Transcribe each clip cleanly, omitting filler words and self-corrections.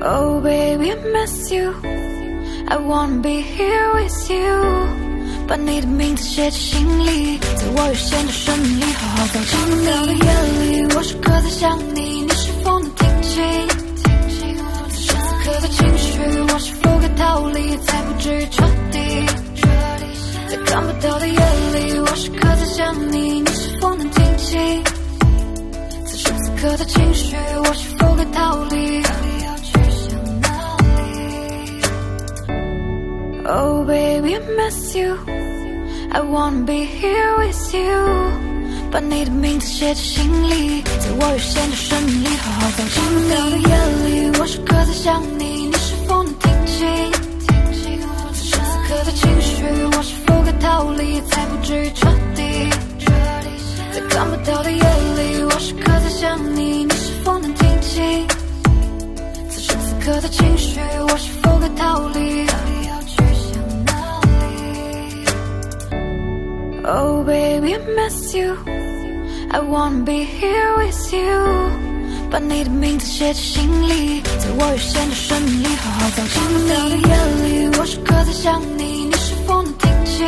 Oh baby, I miss you. I wanna be here with you， 把你的名字写进心里，在我有限的生命里好好走进你。到的夜里，我时刻在想你，你是否能听清？此时此刻的情绪，我是否该逃离，才不至于彻底？在看不到的夜里，我时刻在想你，你是否能听清？此时此刻的情绪，我是否该逃离？到底要去向哪里 ？Oh baby, I miss you. I wanna be here with you， 把你的名字写进心里，在我有限的生命里好好走进你。到的夜里，我时刻在想你，你是否能听清？此时此刻的情绪，我是否该逃离，才不至于彻底？在看不到的夜里，我时刻在想你，你是否能听清？此时此刻的情绪，我是否该逃离？到底要去向哪里 ？Oh baby, I miss you. I wanna be here with you， 把你的名字写进心里，在我有限的生命里好好走进你。到的夜里，我时刻在想你，你是否能听清？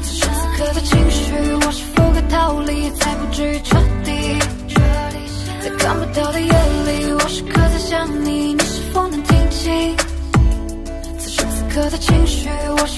此时此刻的情绪，我是否该逃离，才不至于彻底？在看不到的夜里，我时刻在想你，你是否能听清？此时此刻的情绪，我是